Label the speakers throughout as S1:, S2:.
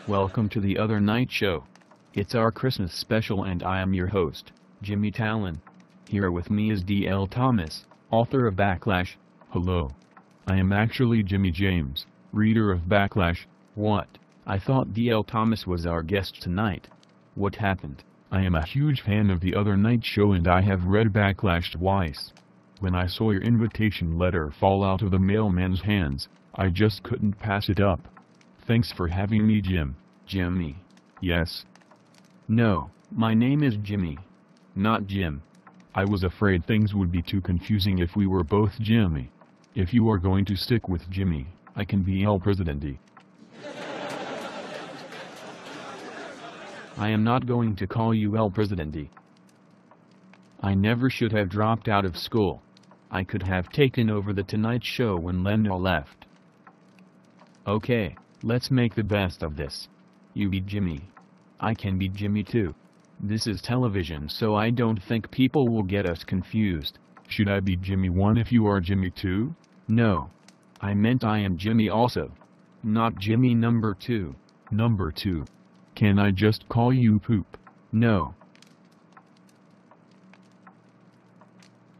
S1: Welcome to the Other Night Show. It's our Christmas special and I am your host, Jimmy Talon. Here with me is D.L. Thomas, author of Backlash. Hello. I am actually Jimmy James, reader of Backlash. What? I thought D.L. Thomas was our guest tonight. What happened? I am a huge fan of the Other Night Show and I have read Backlash twice. When I saw your invitation letter fall out of the mailman's hands, I just couldn't pass it up. Thanks for having me, Jim. Jimmy. Yes. No, my name is Jimmy. Not Jim. I was afraid things would be too confusing if we were both Jimmy. If you are going to stick with Jimmy, I can be El Presidente. I am not going to call you El Presidente. I never should have dropped out of school. I could have taken over the Tonight Show when Lena left. Okay. Let's make the best of this. You be Jimmy. I can be Jimmy too. This is television, so I don't think people will get us confused. Should I be Jimmy 1 if you are Jimmy 2? No. I meant I am Jimmy also. Not Jimmy number 2. Number 2. Can I just call you Poop? No.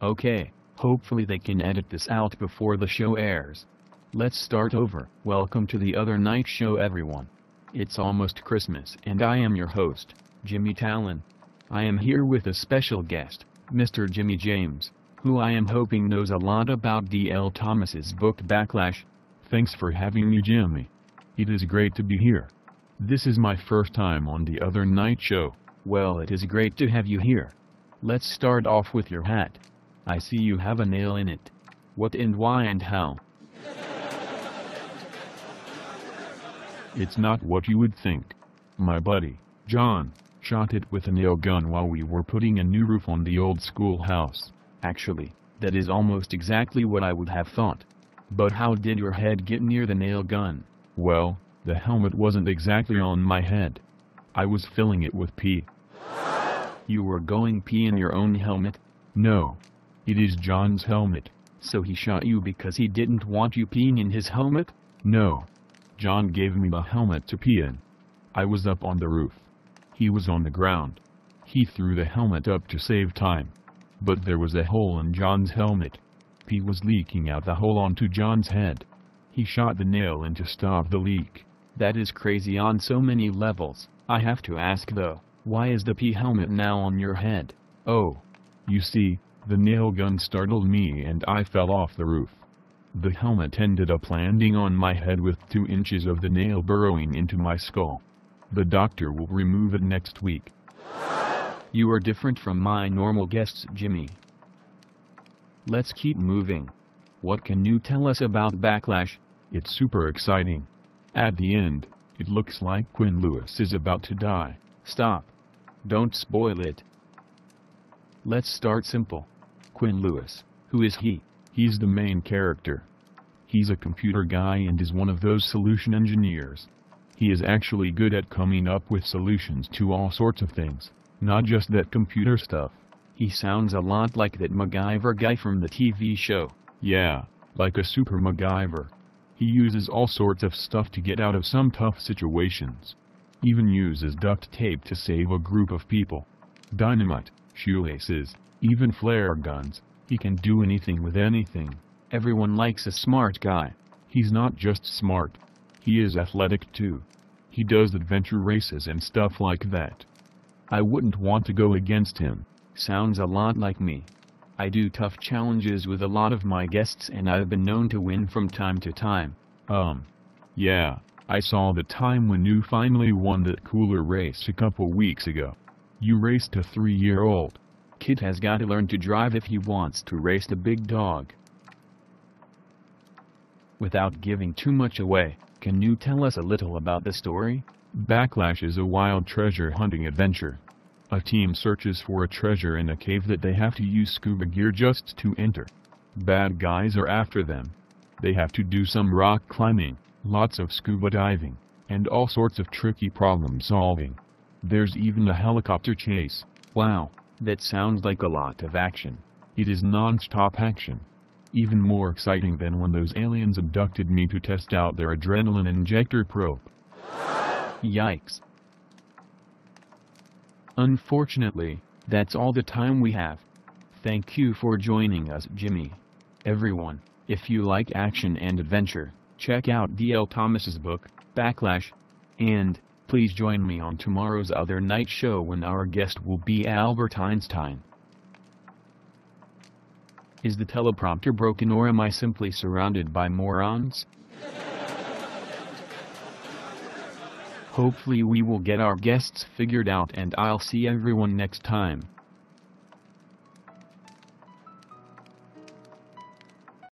S1: Okay, hopefully they can edit this out before the show airs. Let's start over. Welcome to the Other Night Show, everyone. It's almost Christmas and I am your host, Jimmy Talon. I am here with a special guest, Mr. Jimmy James, who I am hoping knows a lot about D.L. Thomas's book Backlash. Thanks for having me, Jimmy. It is great to be here. This is my first time on the Other Night Show. Well, it is great to have you here. Let's start off with your hat. I see you have a nail in it. What and why and how? It's not what you would think. My buddy, John, shot it with a nail gun while we were putting a new roof on the old schoolhouse. Actually, that is almost exactly what I would have thought. But how did your head get near the nail gun? Well, the helmet wasn't exactly on my head. I was filling it with pee. You were going pee in your own helmet? No. It is John's helmet. So he shot you because he didn't want you peeing in his helmet? No. John gave me the helmet to pee in. I was up on the roof. He was on the ground. He threw the helmet up to save time. But there was a hole in John's helmet. Pee was leaking out the hole onto John's head. He shot the nail in to stop the leak. That is crazy on so many levels. I have to ask though, why is the pee helmet now on your head? Oh. You see, the nail gun startled me and I fell off the roof. The helmet ended up landing on my head with 2 inches of the nail burrowing into my skull. The doctor will remove it next week. You are different from my normal guests, Jimmy. Let's keep moving. What can you tell us about Backlash? It's super exciting. At the end, it looks like Quinn Lewis is about to die. Stop. Don't spoil it. Let's start simple. Quinn Lewis, who is he? He's the main character. He's a computer guy and is one of those solution engineers. He is actually good at coming up with solutions to all sorts of things, not just that computer stuff. He sounds a lot like that MacGyver guy from the TV show. Yeah, like a super MacGyver. He uses all sorts of stuff to get out of some tough situations. Even uses duct tape to save a group of people. Dynamite, shoelaces, even flare guns. He can do anything with anything. Everyone likes a smart guy. He's not just smart. He is athletic too. He does adventure races and stuff like that. I wouldn't want to go against him. Sounds a lot like me. I do tough challenges with a lot of my guests and I've been known to win from time to time. Yeah, I saw the time when you finally won that cooler race a couple weeks ago. You raced a 3-year-old. Kid has got to learn to drive if he wants to race the big dog. Without giving too much away, can you tell us a little about the story? Backlash is a wild treasure hunting adventure. A team searches for a treasure in a cave that they have to use scuba gear just to enter. Bad guys are after them. They have to do some rock climbing, lots of scuba diving, and all sorts of tricky problem solving. There's even a helicopter chase. Wow. That sounds like a lot of action. It is non-stop action. Even more exciting than when those aliens abducted me to test out their adrenaline injector probe. Yikes. Unfortunately, that's all the time we have. Thank you for joining us, Jimmy. Everyone, if you like action and adventure, check out D.L. Thomas's book, Backlash. And, please join me on tomorrow's Other Night show when our guest will be Albert Einstein. Is the teleprompter broken or am I simply surrounded by morons? Hopefully we will get our guests figured out and I'll see everyone next time.